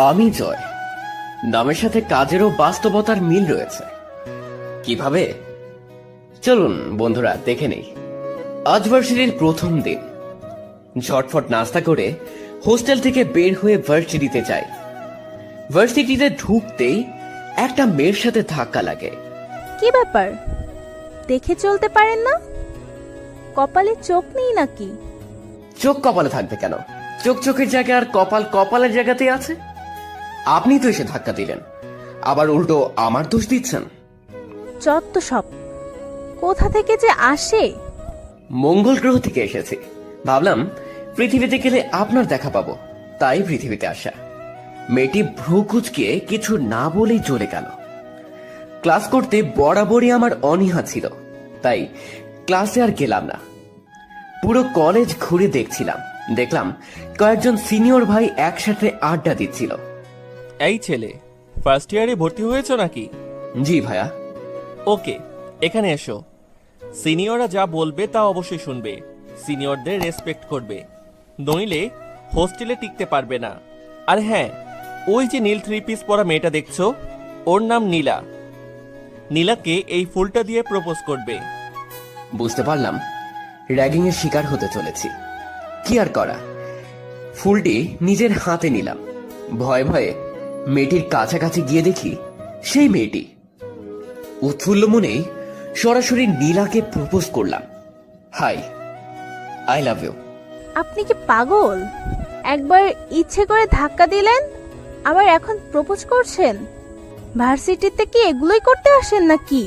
আমি জয়। নামের সাথে কাজেরও বাস্তবতার মিল রয়েছে। কিভাবে? চলুন বন্ধুরা দেখে নেই। আজ ভার্সিটির প্রথম দিন। ঝটফট নাস্তা করে হোস্টেল থেকে বের হয়ে ভার্সিটিতে যাই। ভার্সিটিতে ঢুকতেই একটা মেয়ের সাথে ধাক্কা লাগে। কি ব্যাপার? দেখে চলতে পারেন না? কপালে চোখ নেই নাকি? চোখ কপালে থাকবে কেন? চোখ চোখের জায়গায় আর কপাল কপালের জায়গাতেই আছে। আপনি তো এসে ধাক্কা দিলেন, আবার উল্টো আমার দোষ দিচ্ছেন। যত সব কোথা থেকে যে আসে। মঙ্গল গ্রহ থেকে এসেছি। ভাবলাম পৃথিবীতে গেলে আপনার দেখা পাবো, তাই পৃথিবীতে আসা। মেয়েটি ভ্রু কুঁচকিয়ে কিছু না বলেই চলে গেল। ক্লাস করতে বরাবরই আমার অনীহা ছিল, তাই ক্লাসে আর গেলাম না। পুরো কলেজ ঘুরে দেখলাম কয়েকজন সিনিয়র ভাই একসাথে আড্ডা দিচ্ছিল। এই ছেলে, ফার্স্ট ইয়ারে ভর্তি হয়েছ নাকি? জি ভাইয়া। ওকে, এখানে এসো। সিনিয়ররা যা বলবে তা অবশ্যই শুনবে, সিনিয়রদের রেসপেক্ট করবে, নইলে হোস্টেলে টিকতে পারবে না। আর হ্যাঁ, ওই যে নীল 3 পিস পরা মেয়েটা দেখছো, ওর নাম নীলা। নীলাকে এই ফুলটা দিয়ে প্রপোজ করবে। বুঝতে পারলাম র্যাগিং এর শিকার হতে চলেছি। কি আর করা, ফুলটি নিজের হাতে নিলাম। ভয়ে ভয়ে মেয়েটির কাছাকাছি গিয়ে দেখি সেই মেয়েটি। উৎফুল্ল মনেই সরাসরি নীলাকে প্রপোজ করলাম। Hi, I love you. আপনি কি পাগল? একবার ইচ্ছে করে ধাক্কা দিলেন, আবার এখন প্রপোজ করছেন? ভার্সিটিতে কি এগুলোই করতে আসেন নাকি?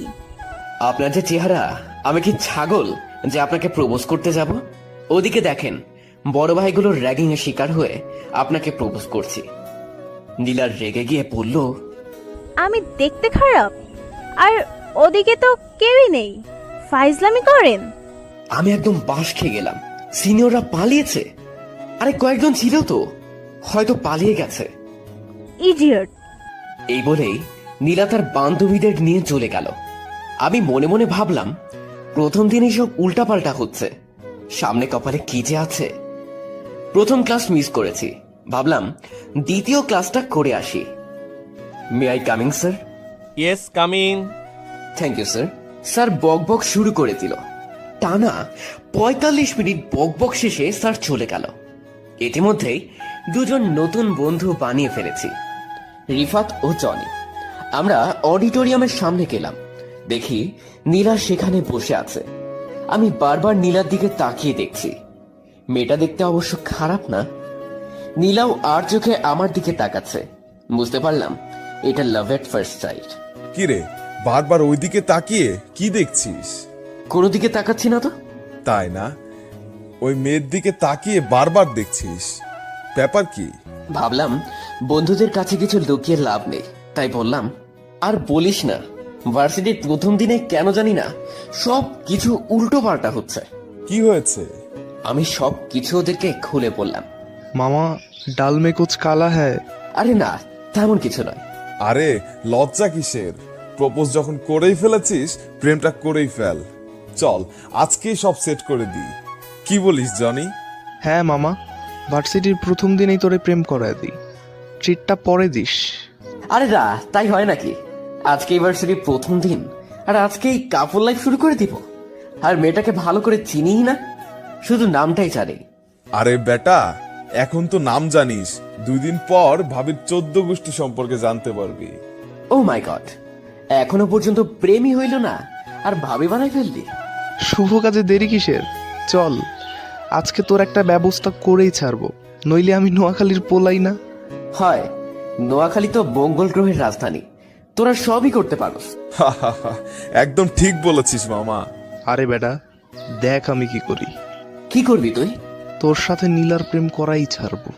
আপনার যে চেহারা, আমি কি ছাগল যে আপনাকে প্রপোজ করতে যাব? ওদিকে দেখেন, বড় ভাইগুলোর র্যাগিং এর শিকার হয়ে আপনাকে প্রপোজ করছি। নীলার রেগে গিয়ে বলল, আমি দেখতে খারাপ? আর ওদিকে তো কেউই নেই, ফাইজলামি করেন? আমি একদম বাঁশ খেয়ে গেলাম। সিনিয়ররা পালিয়েছে? আরে কয়েকজন ছিল তো, হয়তো পালিয়ে গেছে। ইডিয়ট। এই বলেই নীলা তার বান্ধবীদের নিয়ে চলে গেল। আমি মনে মনে ভাবলাম, প্রথম দিনই সব উল্টাপাল্টা হচ্ছে, সামনে কপালে কি যে আছে। প্রথম ক্লাস মিস করেছি, ভাবলাম দ্বিতীয় ক্লাসটা করে আসি। May I coming sir? Yes, coming. Thank you sir. Sir বকবক শুরু করে দিল। টানা ৪৫ মিনিট বকবক শেষে স্যার চলে গেল। ইতিমধ্যেই দুজন নতুন বন্ধু বানিয়ে ফেলেছি, রিফাত ও জনি। আমরা অডিটোরিয়ামের সামনে গেলাম, দেখি নীলা সেখানে বসে আছে। আমি বারবার নীলার দিকে তাকিয়ে দেখছি। মেয়েটা দেখতে অবশ্য খারাপ না। নীলাও আর চোখে আমার দিকে তাকাচ্ছে। বুঝতে পারলাম এটা লাভ এট ফার্স্ট সাইট। কিরে, বারবার ওইদিকে তাকিয়ে কি দেখছিস? কোনো দিকে তাকাচ্ছি না তো। তাই না? ওই মেয়ের দিকে তাকিয়ে বারবার দেখছিস, ব্যাপার কি? ভাবলাম বন্ধুদের কাছে কিছু লুকিয়ে লাভ নেই, তাই বললাম, আর বলিস না, ভার্সিটির প্রথম দিনে কেন জানি না সব কিছু উল্টো পাল্টা হচ্ছে। কি হয়েছে? আমি সব কিছু ওদেরকে খুলে বললাম। मामा डाल में कुछ काला है। আরে না, তেমন কিছু নয়। আরে লজ্জা কিসের? প্রপোজ যখন করেই ফেলেছিস, প্রেমটা করেই ফেল। চল আজকেই সব সেট করে দিই, কি বলিস জনি? হ্যাঁ মামা, ভার্সিটির প্রথম দিনেই তোরে প্রেম করায় দিই, ট্রিটটা পরে দিস। আরে না, তাই হয় নাকি? আজকে ভার্সিটির প্রথম দিন আর আজকেই কাপল লাইফ শুরু করে দিব? আর মেয়েটাকে ভালো করে চিনিই না, শুধু নামটাই জানি। আরে বেটা, এখন তো নাম জানিস, 2 দিন পর ভাবির 14 গোষ্ঠী সম্পর্কে জানতে পারবি। ও মাই গড, এখনো পর্যন্ত প্রেমই হইল না আর ভাবি বানাই ফেললি? শুভ কাজে দেরি কিসের? চল আজকে তোর একটা ব্যবস্থা করেই ছাড়বো, নইলে আমি নোয়াখালীর পোলাই না। হয়, নোয়াখালী তো মঙ্গল গ্রহের রাজধানী, তোরা সবই করতে পারোস। একদম ঠিক বলেছিস মামা। আরে বেটা, দেখ আমি কি করি। কি করবি তুই? তোর সাথে নীলার প্রেম করাই ছাড়বো।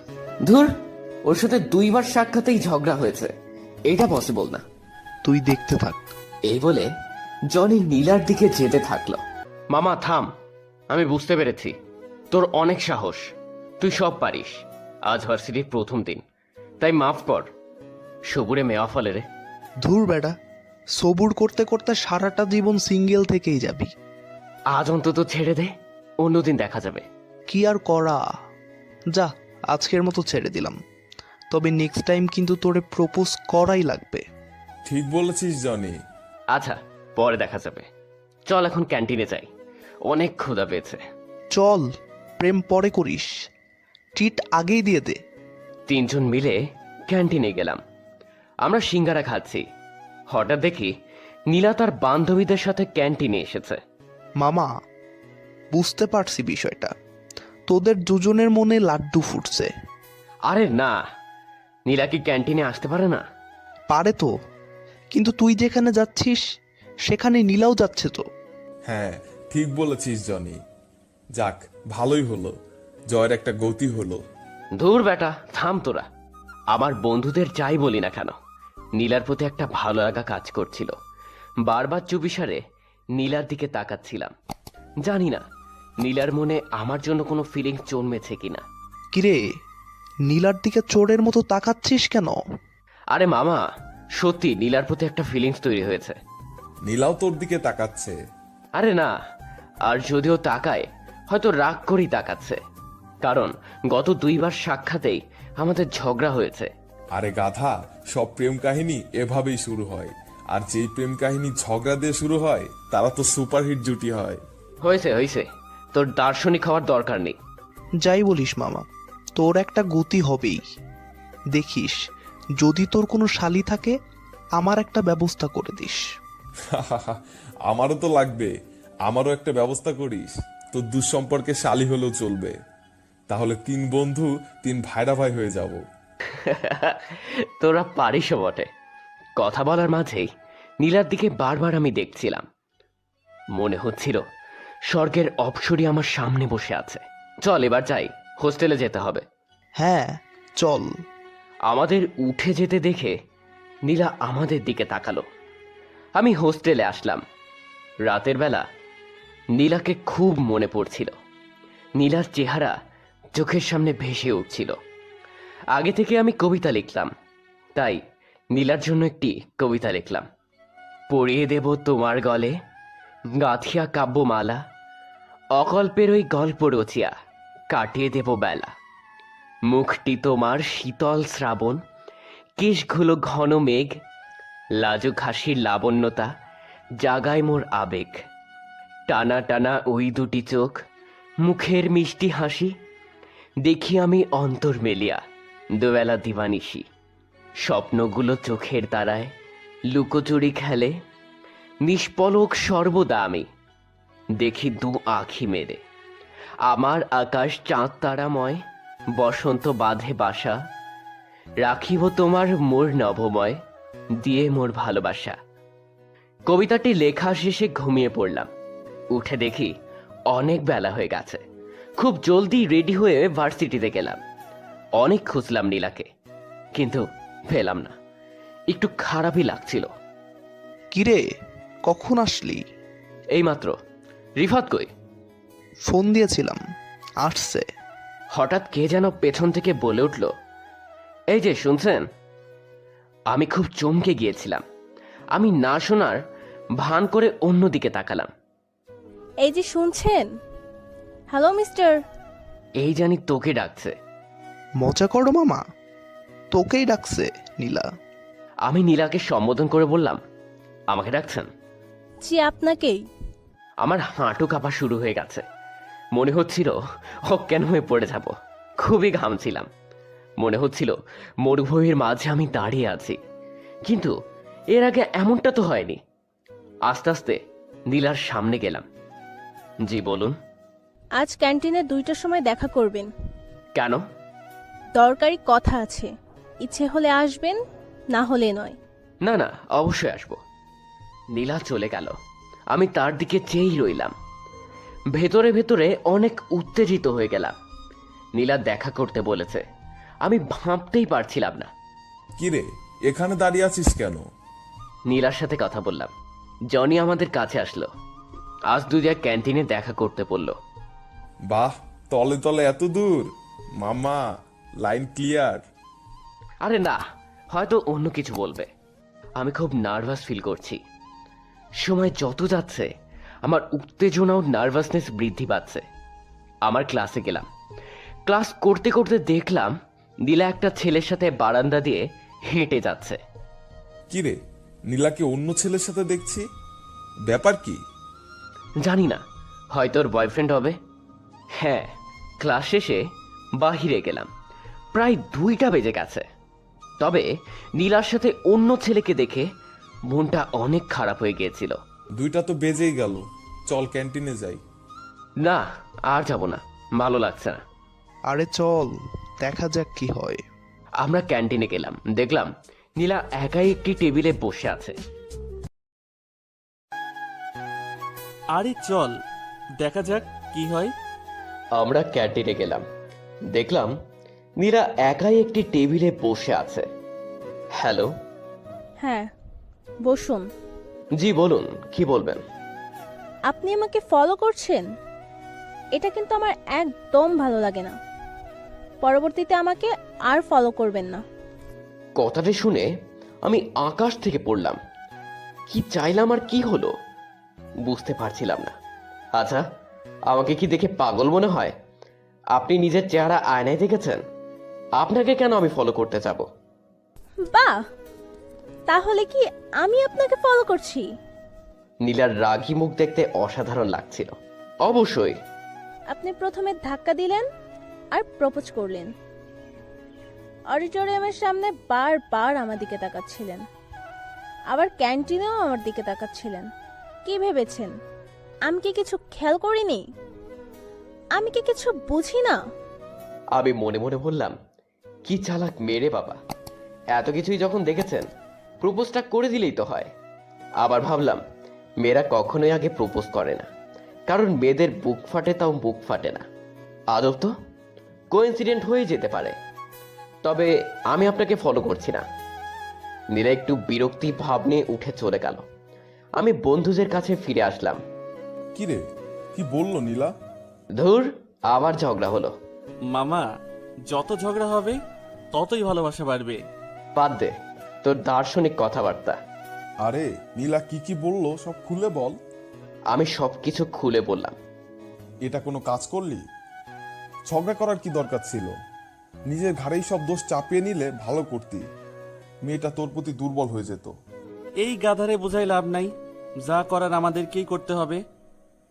ধুর, ওর সাথে 2 বার সাক্ষাতেই ঝগড়া হয়েছে, এটা পসিবল না। তুই দেখতে থাক। এই বলে জনি নীলার দিকে যেতে থাকলো। মামা থাম, আমি বুঝতে পেরেছি তোর অনেক সাহস, তুই সব পারিস। আজ ভার্সিটির প্রথম দিন, তাই মাফ কর। সবুরে মেওয়া ফলে রে। ধুর বেটা, সবুর করতে করতে সারাটা জীবন সিঙ্গেল থেকেই যাবি। আজ অন্তত ছেড়ে দে, অন্যদিন দেখা যাবে। কি আর করা, যা আজকের মতো ছেড়ে দিলাম। তবে নেক্সট টাইম কিন্তু তোরে প্রপোজ করাই লাগবে। ঠিক বলেছিস জনি। আচ্ছা, পরে দেখা যাবে। চল এখন ক্যান্টিনে যাই, অনেক ক্ষুধা পেয়েছে। চল, প্রেম পরে করিস, ট্রিট আগেই দিয়ে দে। তিনজন মিলে ক্যান্টিনে গেলাম। আমরা সিঙ্গারা খাচ্ছি, হঠাৎ দেখি নীলা তার বান্ধবীদের সাথে ক্যান্টিনে এসেছে। মামা, বুঝতে পারছি বিষয়টা, তোদের দুজনের মনে লাড্ডু ফুটছে। আরে না, নীলা কি ক্যান্টিনে আসতে পারে না? পারে তো, কিন্তু তুই যেখানে যাচ্ছিস সেখানে নীলাও যাচ্ছে তো। হ্যাঁ, ঠিক বলেছিস জনি। যাক, ভালোই হলো, জয়ের একটা গতি হলো। ধুর বেটা, থাম তোরা। আমার বন্ধুদের যাই বলি না কেন, নীলার প্রতি একটা ভালো লাগা কাজ করছিল। বারবার চুপিসারে নীলার দিকে তাকাচ্ছিলাম। জানি না নীলার মনে আমার জন্য কোনো ফিলিংস জন্মেছে কিনা। কিরে, নীলার দিকে চোরের মতো তাকাচ্ছিস কেন? আরে মামা, সত্যি নীলার প্রতি একটা ফিলিংস তৈরি হয়েছে। নীলাও তোর দিকে তাকাচ্ছে। আরে না, আর যদিও তাকায় হয়তো রাগ করেই তাকাচ্ছে, কারণ গত 2 বার সাক্ষাতেই আমাদের ঝগড়া হয়েছে। আরে গাধা, সব প্রেম কাহিনী এভাবেই শুরু হয়, আর যেই প্রেম কাহিনী ঝগড়া দিয়ে শুরু হয় তারা তো সুপারহিট জুটি হয়। হয়েছে হয়েছে, তোর দার্শনিক হওয়ার দরকার নেই। যাই বলিস মামা, তোর একটা গতি হবেই। দেখিস, যদি তোর কোনো শালি থাকে আমার একটা ব্যবস্থা করে দিস। আমারও তো লাগবে, আমারও একটা ব্যবস্থা করিস। তো দুঃসম্পর্কে শালি হলেও চলবে, তাহলে 3 বন্ধু 3 ভাইরা ভাই হয়ে যাব। তোরা পারিসও বটে। কথা বলার মাঝেই নীলার দিকে বারবার আমি দেখছিলাম। মনে হচ্ছিল স্বর্গের অপ্সরী আমার সামনে বসে আছে। চল এবার যাই, হোস্টেলে যেতে হবে। হ্যাঁ চল। আমাদের উঠে যেতে দেখে নীলা আমাদের দিকে তাকালো। আমি হোস্টেলে আসলাম। রাতের বেলা নীলাকে খুব মনে পড়ছিল। নীলার চেহারা চোখের সামনে ভেসে উঠছিল। আগে থেকে আমি কবিতা লিখলাম, তাই নীলার জন্য একটি কবিতা লিখলাম। পরিয়ে দেব তোমার গলে গাঁথিয়া কাব্যমালা, অকল্পের ওই গল্প রচিয়া কাটিয়ে দেব বেলা। মুখটি তোমার শীতল শ্রাবণ, কেশগুলো ঘন মেঘ, লাজুক হাসির লাবণ্যতা জাগায় মোর আবেগ। টানা টানা ওই দুটি চোখ, মুখের মিষ্টি হাসি, দেখি আমি অন্তর মেলিয়া দুবেলা দিবানিশি। স্বপ্নগুলো চোখের তারায় লুকোচুরি খেলে, নিষ্পলক সর্বদা আমি দেখি 2 আঁখি মেরে। আমার আকাশ চাঁদ তারাময়, বসন্ত বাঁধে বাসা, রাখিব তোমার মোর নভময় দিয়ে মোর ভালোবাসা। কবিতাটি লেখা শেষে ঘুমিয়ে পড়লাম। উঠে দেখি অনেক বেলা হয়ে গেছে। খুব জলদি রেডি হয়ে ভার্সিটিতে গেলাম। অনেক খুঁজলাম নীলাকে, কিন্তু পেলাম না। একটু খারাপই লাগছিল। কিরে, কখন আসলি? এইমাত্র। রিফাত কই? ফোন দিয়েছিলাম, আসছে। হঠাৎ কে যেন পেছন থেকে বলে উঠল, এই যে শুনছেন? আমি খুব চমকে গিয়েছিলাম। আমি না শোনার ভান করে অন্যদিকে তাকালাম। এই যে শুনছেন? Hello mister. এই জানি তোকে ডাকছে। মজা করো মামা, তোকেই ডাকছে নীলা। আমি নীলাকে সম্বোধন করে বললাম, আমাকে ডাকছেন? জি আপনাকেই। আমার হাঁটু কাঁপা শুরু হয়ে গেছে। মনে হচ্ছিল অজ্ঞান হয়ে পড়ে যাব। খুবই ঘামছিলাম। মনে হচ্ছিল মরুভূমির মাঝে আমি দাঁড়িয়ে আছি, কিন্তু এর আগে এমনটা তো হয়নি। আস্তে আস্তে নীলার সামনে গেলাম। জি বলুন। আজ ক্যান্টিনে 2টার সময় দেখা করবেন। কেন? দরকারি কথা আছে। ইচ্ছে হলে আসবেন, না হলে নয়। না না, অবশ্যই আসবো। নীলা চলে গেল। আমি তার দিকে চেয়েই রইলাম। ভেতরে ভেতরে অনেক উত্তেজিত হয়ে গেলাম। নীলা দেখা করতে বলেছে। আমি ভাবতেই পারছিলাম না। কিরে, এখানে দাঁড়িয়ে আছিস কেন? নীলার সাথে কথা বললাম। জনি আমাদের কাছে আসলো। আজ দুজা ক্যান্টিনে দেখা করতে বলল। বাহ, তলে তলে এত দূর। মামা, লাইন ক্লিয়ার। আরে না, হয়তো অন্য কিছু বলবে। আমি খুব নার্ভাস ফিল করছি। সময় যত যাচ্ছে আমার উত্তেজনা ও নার্ভাসনেস বৃদ্ধি পাচ্ছে। আমার ক্লাসে গেলাম। ক্লাস করতে করতে দেখলাম নীলা একটা ছেলের সাথে বারান্দা দিয়ে হেঁটে যাচ্ছে। কিরে, নীলাকে অন্য ছেলের সাথে দেখছি, ব্যাপার কি? জানি না, হয়তো ওর বয়ফ্রেন্ড হবে। হ্যাঁ, ক্লাস শেষে বাহিরে গেলাম, প্রায় 2টা বেজে গেছে। তবে নীলার সাথে অন্য ছেলেকে দেখে মনটা অনেক খারাপ হয়ে গিয়েছিল। 2টা তো বেজেই গেল, চল ক্যান্টিনে যাই। না, আর যাব না, ভালো লাগছে না। আরে চল, দেখা যাক কি হয়। আমরা ক্যান্টিনে গেলাম, দেখলাম নীলা একাই একটি টেবিলে বসে আছে। আরে চল, দেখা যাক কি হয়। আমরা ক্যান্টিনে গেলাম, দেখলাম নীলা একাই একটি টেবিলে বসে আছে। হ্যালো। হ্যাঁ, বসুন। জি বলুন, কি বলবেন? আপনি আমাকে ফলো করছেন, এটা কিন্তু আমার একদম ভালো লাগে না। পরবর্তীতে আমাকে আর ফলো করবেন না। কথাটা শুনে আমি আকাশ থেকে পড়লাম। কি চাইলাম আর কি হলো বুঝতে পারছিলাম না। আচ্ছা, আমাকে কি দেখে পাগল মনে হয়? আপনি নিজের চেহারা আয়নায় দেখেছেন? আপনাকে কেন আমি ফলো করতে যাব? বাহ, তাহলে কি আমি আপনাকে ফলো করছি? নীলার রাগী মুখ দেখতে অসাধারণ লাগছিল। অবশ্যই। আপনি প্রথমে ধাক্কা দিলেন আর প্রপোজ করলেন। অডিটোরিয়ামের সামনে বারবার আমার দিকে তাকাচ্ছিলেন, আবার ক্যান্টিনেও আমার দিকে তাকাচ্ছিলেন। কি ভেবেছেন আমি কি কিছু খেয়াল করিনি? আমি কি কিছু বুঝি না? আমি মনে মনে বললাম, কি চালাক মেরে বাবা, এত কিছুই যখন দেখেছেন প্রপোজটা করে দিলেই তো হয়। আবার ভাবলাম, মেয়েরা কখনোই আগে প্রপোজ করে না, কারণ মেয়েদের বুক ফাটে, তাও বুক ফাটে না। আদব তো কোইন্সিডেন্ট হয়ে যেতে পারে। তবে আমি আপনাকে ফলো করছি না। নীলা একটু বিরক্তি ভাব নিয়ে উঠে চলে গেল। আমি বন্ধুদের কাছে ফিরে আসলাম। কিরে, কি বললো নীলা? ধুর, আবার ঝগড়া হলো। মামা, যত ঝগড়া হবে ততই ভালোবাসা বাড়বে। বাদ দে তোর দার্শনিক কথাবার্তা। আরে নীলা কি কি বললো সব খুলে বল। আমি সবকিছু খুলে বললাম। এটা কোনো কাজ করলি? ঝগড়া করার কি দরকার ছিল? নিজের ঘাড়েই সব দোষ চাপিয়ে নিলে ভালো করতি, মেয়েটা তোর প্রতি দুর্বল হয়ে যেত। এই গাধারে বোঝাই লাভ নাই, যা করার আমাদেরকেই করতে হবে।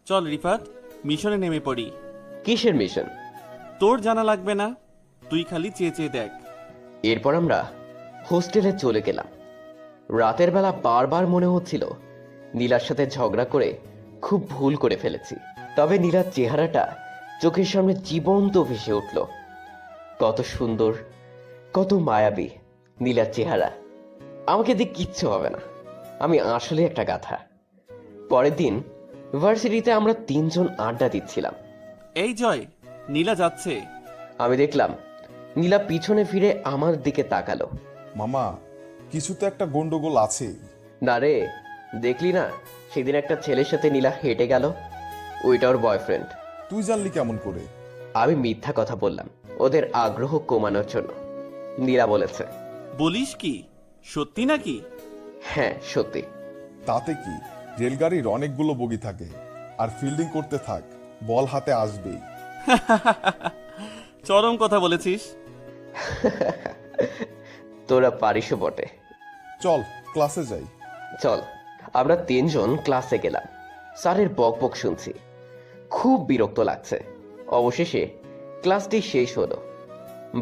চল রিফাত, মিশনে নেমে পড়ি। কিসের মিশন? তোর জানা লাগবে না, তুই খালি চেয়ে চেয়ে দেখ। এরপর আমরা হোস্টেলে চলে গেলাম। রাতের বেলা বারবার মনে হচ্ছিল নীলার সাথে ঝগড়া করে খুব ভুল করে ফেলেছি। তবে নীলার চেহারাটা চোখের সামনে জীবন্ত ভেসে উঠল। কত সুন্দর, কত মায়াবী নীলার চেহারা। আমাকে দিয়ে কিচ্ছু হবে না, আমি আসলে একটা গাধা। পরের দিন ভার্সিটিতে আমরা 3জন আড্ডা দিচ্ছিলাম। এই জয়, নীলা যাচ্ছে। আমি দেখলাম নীলা পিছনে ফিরে আমার দিকে তাকালো। মামা, কিছু তো একটা গন্ডগোল আছে। না রে, দেখলি না সেদিন একটা ছেলের সাথে নীলা হেঁটে গেল, ওইটা ওর বয়ফ্রেন্ড। তুই জানলি কেমন করে? আমি মিথ্যা কথা বললাম ওদের আগ্রহ কমানোর জন্য। নীলা বলেছে। বলিস কি, সত্যি নাকি? হ্যাঁ সত্যি। তাতে কি, রেলগাড়ির অনেকগুলো বগি থাকে, আর ফিল্ডিং করতে থাক, বল হাতে আসবেই। চরম কথা বলেছিস। তোরা পারিসও বটে। চল ক্লাসে যাই। চল। আমরা 3জন ক্লাসে গেলাম। স্যারের বক বক শুনছি, খুব বিরক্ত লাগছে। অবশেষে ক্লাসটি শেষ হলো,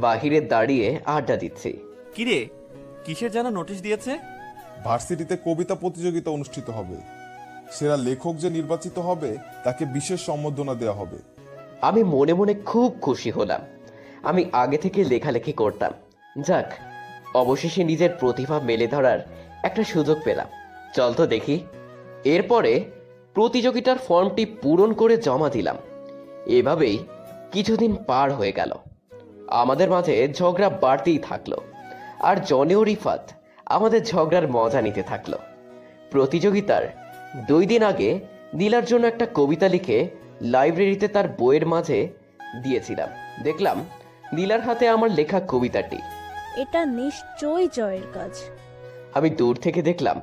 বাহিরে দাঁড়িয়ে আড্ডা দিচ্ছি। কিরে, কিসের যেন নোটিশ দিয়েছে? ভার্সিটিতে কবিতা প্রতিযোগিতা অনুষ্ঠিত হবে, সেরা লেখক যে নির্বাচিত হবে তাকে বিশেষ সম্বর্ধনা দেওয়া হবে। আমি মনে মনে খুব খুশি হলাম। আমি আগে থেকে লেখালেখি করতাম, যাক অবশেষে নিজের প্রতিভা মেলে ধরার একটা সুযোগ পেলাম। চল তো দেখি। এরপরে প্রতিযোগিতার ফর্মটি পূরণ করে জমা দিলাম। এভাবেই কিছুদিন পার হয়ে গেল। আমাদের মাঝে ঝগড়া বাড়তেই থাকলো, আর জনি ও রিফাত আমাদের ঝগড়ার মজা নিতে থাকলো। প্রতিযোগিতার 2 দিন আগে নীলার জন্য একটা কবিতা লিখে লাইব্রেরিতে তার বইয়ের মাঝে দিয়েছিলাম। দেখলাম নীলার হাতে আমার লেখা কবিতাটি। এটা নিশ্চয়ই জয়ের কাজ। আমি দূর থেকে দেখলাম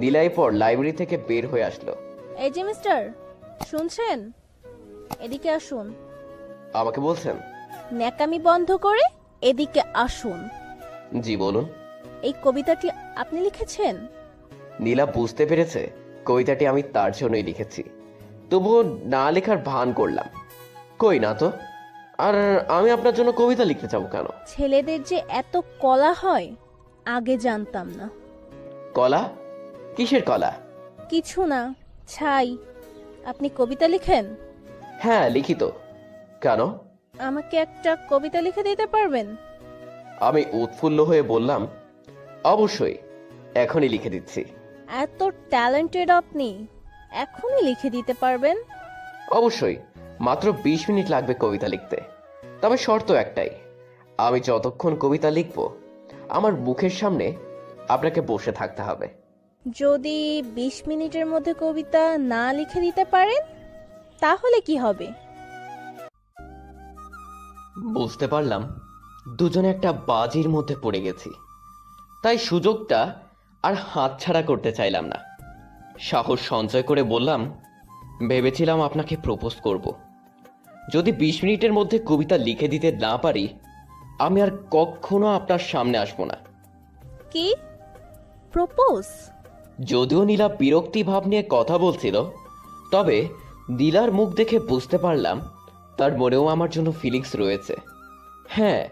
নীলা এরপর লাইব্রেরি থেকে বের হয়ে আসলো। এই যে মিস্টার, শুনছেন? এদিকে আসুন। আমাকে বলছেন? ন্যাকামি বন্ধ করে এদিকে আসুন। জি বলুন। এই কবিতাটি আপনি লিখেছেন? নীলা বুঝতে পেরেছে কবিতাটি আমি তার জন্যই লিখেছি, তবুও না লেখার ভান করলাম। কই না তো, আর আমি আপনার জন্য কবিতা লিখতে যাবো কেন? ছেলেদের যে এত কলা হয় আগে জানতাম না। কলা? কিসের কলা? কিছু না, ছাই। আপনি কবিতা লিখেন? হ্যাঁ লিখি তো। কেন? আমাকে একটা কবিতা লিখে দিতে পারবেন? আমি উৎফুল্ল হয়ে বললাম, অবশ্যই, এখনই লিখে দিচ্ছি। এত ট্যালেন্টেড আপনি, এখনই লিখে দিতে পারবেন? অবশ্যই, মাত্র 20 মিনিট লাগবে কবিতা লিখতে। তবে শর্ত একটাই, আমি যতক্ষণ কবিতা লিখব আমার মুখের সামনে আপনাকে বসে থাকতে হবে। যদি 20 মিনিটের মধ্যে কবিতা না লিখে দিতে পারেন তাহলে কি হবে? বুঝতে পারলাম দুজনে একটা বাজির মধ্যে পড়ে গেছি, তাই সুযোগটা আর হাতছাড়া করতে চাইলাম না। সাহস সঞ্চয় করে বললাম, ভেবেছিলাম আপনাকে প্রপোজ করব। যদি 20 মিনিটের মধ্যে কবিতা লিখে দিতে না পারি, আমি আর কখনো আপনার সামনে আসবো না। কি প্রপোজ? যদিও নীলা বিরক্তি ভাব নিয়ে কথা বলছিল, তবে নীলার মুখ দেখে বুঝতে পারলাম তার মনেও আমার জন্য ফিলিংস রয়েছে। হ্যাঁ,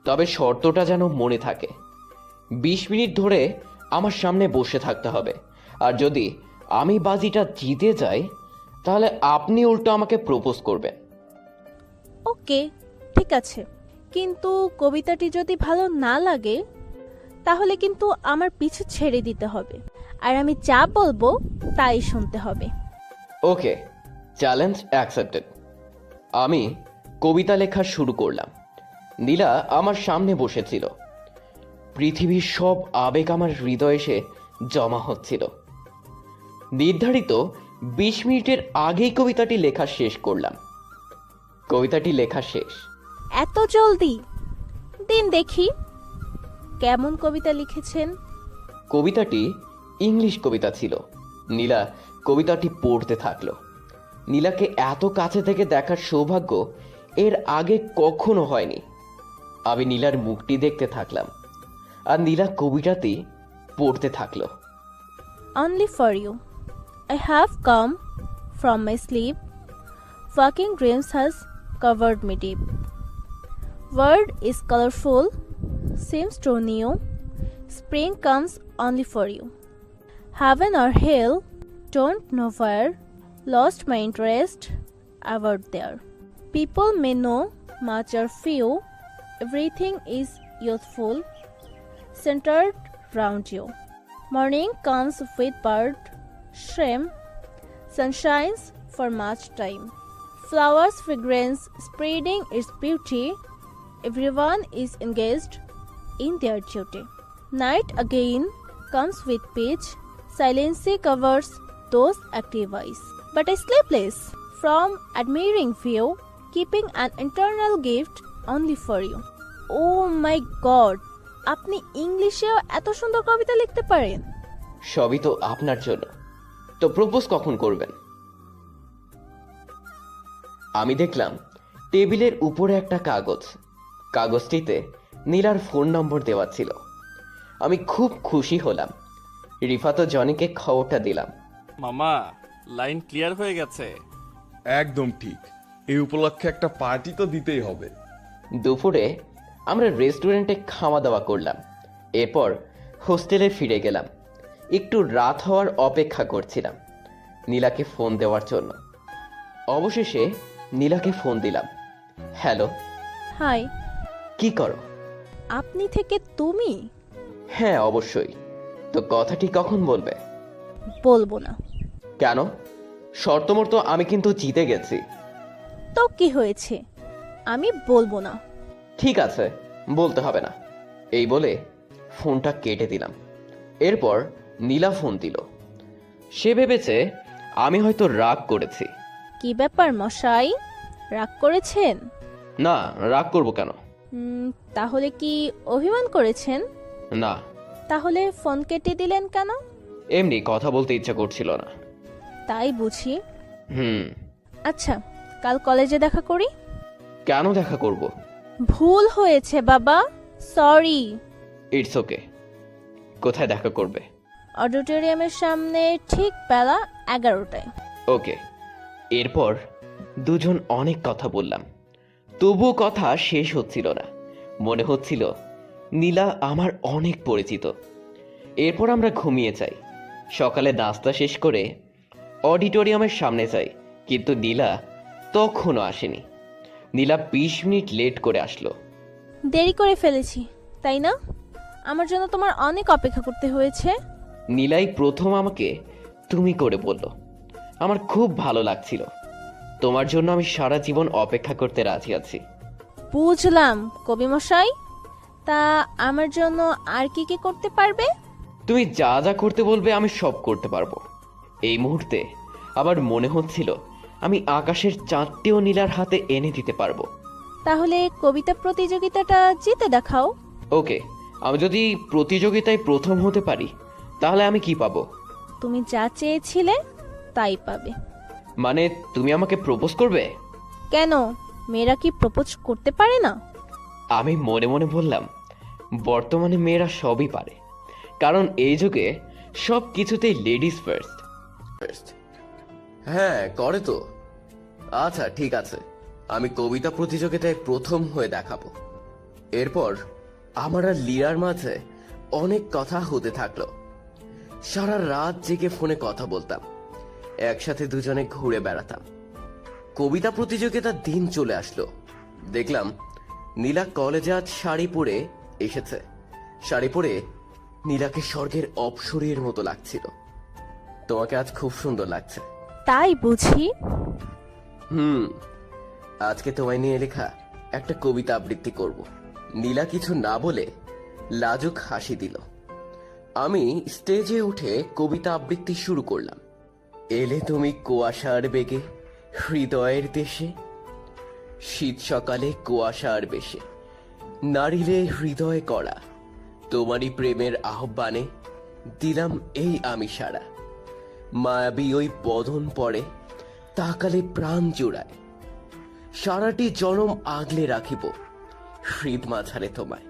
তবে শর্তটা যেন মনে থাকে। 20 মিনিট ধরে আমার সামনে বসে থাকতে হবে, আর যদি আমি বাজিটা জিতে যাই তাহলে আপনি উল্টো আমাকে প্রপোজ করবেন। ওকে, ঠিক আছে, কিন্তু কবিতাটি যদি ভালো না লাগে তাহলে কিন্তু আমার পিছু ছেড়ে দিতে হবে, আর আমি যা বলবো তাই শুনতে হবে। ওকে, চ্যালেঞ্জ অ্যাকসেপ্টেড। আমি কবিতা লেখা শুরু করলাম। নীলা আমার সামনে বসেছিল। পৃথিবীর সব আবেগ আমার হৃদয়ে এসে জমা হচ্ছিল। নির্ধারিত 20 মিনিটের আগেই কবিতাটি লেখা শেষ করলাম। কবিতাটি লেখা শেষ। এত জলদি? দিন দেখি কেমন কবিতা লিখেছেন। কবিতাটি ইংলিশ কবিতা ছিল। নীলা কবিতাটি পড়তে থাকলো। নীলাকে এত কাছে থেকে দেখার সৌভাগ্য এর আগে কখনো হয়নি। আমি নীলার মুখটি দেখতে থাকলাম, আর নীলা কবিতাটি পড়তে থাকলো। Only for you, I have come from my sleep. Walking dreams has covered me deep. World is colorful, seems to new. Spring comes only for you. Heaven or hell, don't know where. Lost my interest, about there. People may know much or few. Everything is youthful, centered round you. Morning comes with bird, shrimp, sun shines for much time. Flowers fragrance spreading its beauty. Everyone is engaged in their duty. Night again comes with pitch. Silence covers those active eyes. But I sleepless from admiring view, keeping an internal gift only for you. Oh my God! আপনি ইংলিশেও এত সুন্দর কবিতা লিখতে পারেন? সবই তো আপনার জন্য। তো প্রপোজ কখন করবেন? আমি দেখলাম টেবিলের উপরে একটা কাগজ। কাগজটিতে নীলার ফোন নম্বর দেওয়া ছিল। আমি খুব খুশি হলাম। রিফাত ও জনিকে খবরটা দিলাম। মামা, লাইন ক্লিয়ার হয়ে গেছে। একদম ঠিক, এই উপলক্ষে একটা পার্টি তো দিতেই হবে। দুপুরে আমরা রেস্টুরেন্টে খাওয়া দাওয়া করলাম। এরপর হোস্টেলে ফিরে গেলাম। একটু রাত হওয়ার অপেক্ষা করছিলাম নীলাকে ফোন দেওয়ার জন্য। অবশেষে নীলাকে ফোন দিলাম। হ্যালো। হাই। কি করো? আপনি থেকে তুমি? হ্যাঁ অবশ্যই। তো কথাটি কখন বলবে? বলবো না। কেন? শর্তমর্ত আমি কিন্তু জিতে গেছি। তো কি হয়েছে? আমি বলবো না। ঠিক আছে, বলতে হবে না। এই বলে ফোনটা কেটে দিলাম। এরপর নীলা ফোন দিল। সে ভেবেছে আমি হয়তো রাগ করেছি। কি ব্যাপার মশাই, রাগ করেছেন? না, রাগ করব কেন? তাহলে কি অভিমান করেছেন? না। তাহলে ফোন কেটে দিলেন কেন? এমনি কথা বলতে ইচ্ছা করছিল না। তাই বুঝি। হুম। আচ্ছা, কাল কলেজে দেখা করি। কেন দেখা করব? ভুল হয়েছে বাবা, সরি। It's okay. কোথায় দেখা করবে? অডিটোরিয়ামের সামনে ঠিক বেলা 11টায়। ওকে। এরপর দুজন অনেক কথা বললাম, তবুও কথা শেষ হচ্ছিল না। মনে হচ্ছিল নীলা আমার অনেক পরিচিত। এরপর আমরা ঘুমিয়ে যাই। সকালে নাস্তা শেষ করে অডিটোরিয়ামের সামনে যাই, কিন্তু নীলা তখনও আসেনি। নীলা 20 মিনিট লেট করে আসলো। দেরি করে ফেলেছি তাই না? আমার জন্য তোমার অনেক অপেক্ষা করতে হয়েছে। নীলাই প্রথম আমাকে তুমি করে বলল। আমার খুব ভালো লাগছিল। তোমার জন্য আমি সারা জীবন অপেক্ষা করতে রাজি আছি। বুঝলাম কবি মশাই। তা আমার জন্য আর কি কি করতে পারবে? তুমি যা যা করতে বলবে আমি সব করতে পারবো। এই মুহূর্তে আবার মনে হচ্ছিল আমি আকাশের চাঁদটিও নীলার হাতে এনে দিতে পারবো। তাহলে কবিতা প্রতিযোগিতাটা জিতে দেখাও। ওকে, আমি যদি প্রতিযোগিতায় প্রথম হতে পারি তাহলে আমি কি পাবো? তুমি যা চেয়েছিলে তাই পাবে। মানে তুমি আমাকে প্রপোজ করবে? কেন, মেয়েরা কি প্রপোজ করতে পারে না? আমি মনে মনে বললাম, বর্তমানে মেয়েরা সবই পারে, কারণ এই যুগে সব কিছুতেই লেডিস ফার্স্ট। হ্যাঁ করে তো। আচ্ছা ঠিক আছে, আমি কবিতা প্রতিযোগিতায় প্রথম হয়ে দেখাবো। এরপর আমার আর লীরার মাঝে অনেক কথা হতে থাকলো। সারা রাত জেগে ফোনে কথা বলতাম, একসাথে দুজনে ঘুরে বেড়াতাম। কবিতা প্রতিযোগিতার দিন চলে আসলো। দেখলাম নীলা কলেজে আজ শাড়ি পরে এসেছে। শাড়ি পরে নীলাকে স্বর্গের অপ্সরীর মতো লাগছিল। তোমাকে আজ খুব সুন্দর লাগছে। তাই বুঝি? আজকে তোমায় নিয়ে লেখা একটা কবিতা আবৃত্তি করব। নীলা কিছু না বলে লাজুক হাসি দিল। আমি স্টেজে উঠে কবিতা আবৃত্তি শুরু করলাম। এলে তুমি কুয়াশার বেগে হৃদয়ের দেশে, শীত সকালে কুয়াশার বেশে নারিলে হৃদয় করা, তোমারই প্রেমের আহ্বানে দিলাম এই আমি সারা। মায়াবী ওই বদন পড়ে তাকালে প্রাণ জোড়ায়, সারাটি জনম আগলে রাখিব হৃদ মাঝারে তোমায়।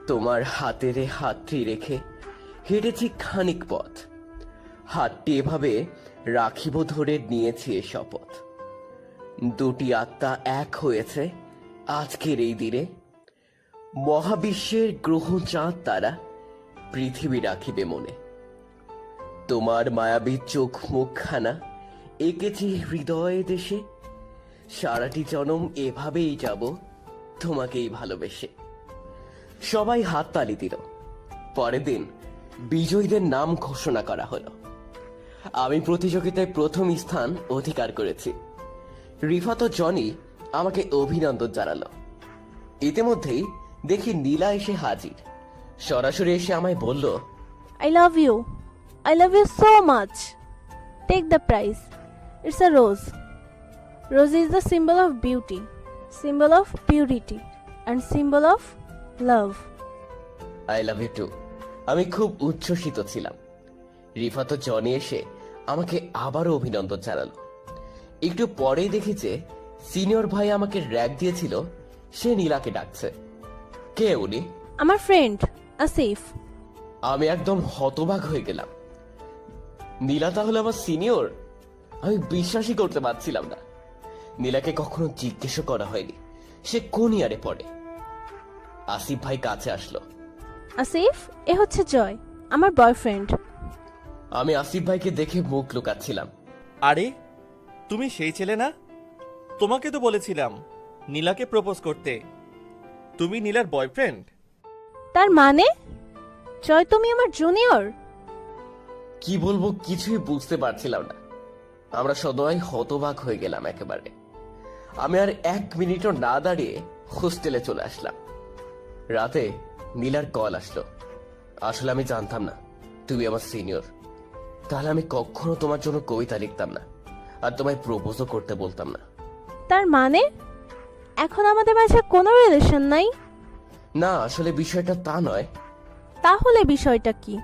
তোমার হাতেরে হাতটি রেখে হেঁটেছি খানিক পথ, হাতটি এভাবে রাখিব ধরে নিয়েছি এ শপথ। দুটি আত্মা এক হয়েছে আজকের এই দিনে, মহাবিশ্বের গ্রহ চাঁদ তারা পৃথিবী রাখিবে মনে। তোমার মায়াবী চোখ মুখখানা এঁকেছি হৃদয়ে দেশে, সারাটি জনম এভাবেই যাব তোমাকেই ভালোবেসে। সবাই হাততালি দিল। পরের দিন বিজয়ীদের নাম ঘোষণা করা হলো। আমি প্রতিযোগিতায় প্রথম স্থান অধিকার করেছি। রিফাত ও জনি আমাকে অভিনন্দন জানালো। ইতিমধ্যেই দেখি নীলা এসে হাজির। সরাসরি এসে আমায় বলল, I love you. I love you so much. Take the prize. It's a rose. Rose is the symbol of beauty, symbol of purity, and symbol of love. I love you too. আমি খুব উচ্ছ্বসিত ছিলাম। রিফাত ও Johnny এসে আমাকে আবারও অভিনন্দন জানালো। একটু পরেই দেখি যে সিনিয়র ভাই আমাকে র‍্যাগ দিয়েছিল, সে নীলাকে ডাকছে। কে উনি? আমার ফ্রেন্ড আসিফ। আমি একদম হতবাক হয়ে গেলাম। নীলা তাহলে আমার সিনিয়র? আমি বিশ্বাসই করতে পারছিলাম না। নীলাকে কখনো জিজ্ঞেসও করা হয়নি সে কোন ইয়ারে পড়ে। আসিফ ভাই কাছে আসলো। আসিফ, এ হচ্ছে জয়, আমার বয়ফ্রেন্ড। আমি আসিফ ভাইকে দেখে মুখ লুকাচ্ছিলাম। আরে তুমি সেই ছেলে না? তোমাকে তো বলেছিলাম নীলাকে প্রপোজ করতে। তুমি নীলার বয়ফ্রেন্ড? তার মানে জয় তুমি আমার জুনিয়র? কি বলবো কিছুই বুঝতে পারছিলাম না। আমরা সবাই হতবাক হয়ে গেলাম একেবারে। আমি আর 1 মিনিটও না দাঁড়িয়ে হোস্টেলে চলে আসলাম। রাতে নীলার কল আসলো। আসলে আমি জানতাম না তুমি আমার সিনিয়র, তাহলে আমি কখনো তোমার জন্য কবিতা লিখতাম না আর তোমায় প্রপোজও করতে বলতাম না। তার মানে এখন আমাদের মাঝে কোনো রিলেশন নাই? না, আসলে বিষয়টা তা নয়। তাহলে বিষয়টা কি?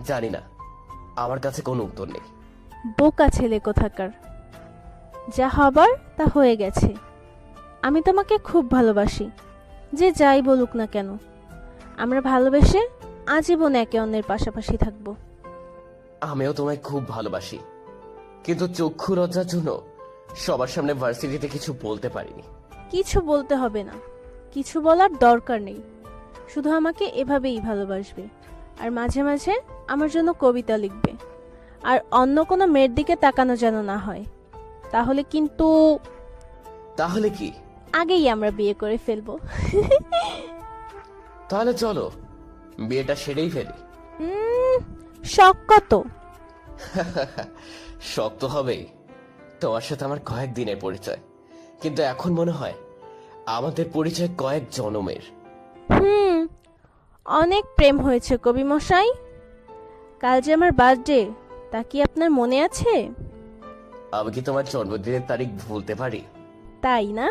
জানি না, আমার কাছে কোনো উত্তর নেই। বোকা ছেলে কোথাকার। যা হবার তা হয়ে গেছে, আমি তোমাকে খুব ভালোবাসি, যে যাই বলুক না কেন। আমরা ভালোবেসে আজীবন একে অন্যের পাশাপাশি থাকবো। আমিও তোমায় খুব ভালোবাসি, কিন্তু চক্ষু লজ্জার জন্য সবার সামনে ভার্সিটিতে কিছু বলতে পারিনি। কিছু বলতে হবে না, কিছু বলার দরকার নেই। শুধু আমাকে এভাবেই ভালোবাসবে, আর মাঝে মাঝে আমার জন্য কবিতা লিখবে। আর অন্য কোনো মেয়ের দিকে তাকানো যেন না হয়, তাহলে কিন্তু তাহলে কি? আগেই আমরা বিয়ে করে ফেলবো। তাহলে চলো বিয়েটা সেরেই ফেলি। শখ কত? শক্ত হবেই। তোমার সাথে আমার কয়েকদিনের পরিচয়, কিন্তু এখন মনে হয় আমাদের পরিচয় কয়েক জনমের। অনেক প্রেম হয়েছে কবি মশাই। কাল যে আমার বার্থডে, তা কি আপনার মনে আছে? আমি কি তোমার জন্মদিনের তারিখ ভুলতে পারি? তাই না?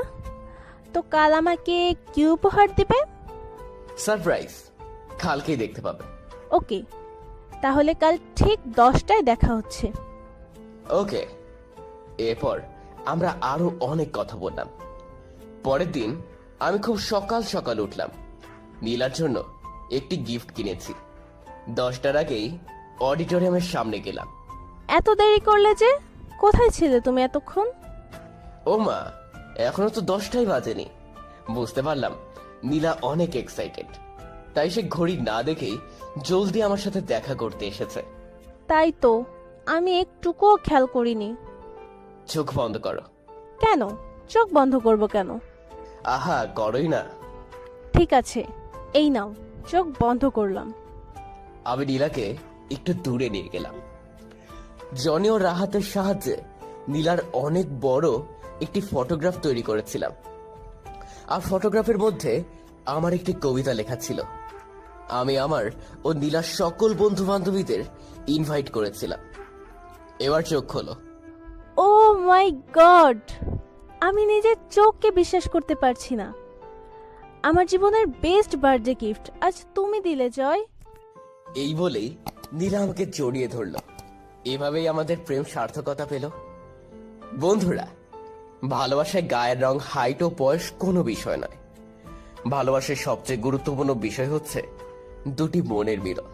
তো কাল আমাকে কি উপহার দিবে? সারপ্রাইজ, কালকেই দেখতে পাবে। ওকে, তাহলে কাল ঠিক 10টায় দেখা হচ্ছে। ওকে। এরপর আমরা আরো অনেক কথা বললাম। পরের দিন আমি খুব সকাল সকাল উঠলাম। নীলার জন্য একটি গিফট কিনেছি। 10টার আগেই অডিটোরিয়ামের সামনে গেলাম। এত দেরি করলে যে? কোথায় ছিলে তুমি এতক্ষণ? ও মা, এখনো তো 10টাই বাজেনি। বুঝতে পারলাম নীলা অনেক এক্সাইটেড, তাই সে ঘড়ি না দেখেই জলদি আমার সাথে দেখা করতে এসেছে। তাই তো, আমি একটুকুও খেয়াল করিনি। চোখ বন্ধ করো। কেন চোখ বন্ধ করব কেন? আহা, করোই না। ঠিক আছে, এই নাও, চোখ বন্ধ করলাম। আমি নীলাকে একটু দূরে নিয়ে গেলাম। জনি ও রাহাতের সাহায্যে নীলার অনেক বড় একটি ফটোগ্রাফ তৈরি করেছিলাম। আর ফটোগ্রাফের মধ্যে আমার একটি কবিতা লেখা ছিল। আমি আমার ও নীলার সকল বন্ধু বান্ধবীদের ইনভাইট করেছিলাম। এবার চোখ খোলো। ও মাই গড, আমি নিজের চোখকে বিশ্বাস করতে পারছি না। আমার জীবনের বেস্ট বার্থডে গিফট আজ তুমি দিলে জয়। এই বলেই নীলা আমাকে জড়িয়ে ধরলো। এভাবেই আমাদের প্রেম সার্থকতা পেল। বন্ধুরা, ভালোবাসায় গায়ের রং, হাইট ও বয়স কোনো বিষয় নয়। ভালোবাসার সবচেয়ে গুরুত্বপূর্ণ বিষয় হচ্ছে দুটি মনের মিলন।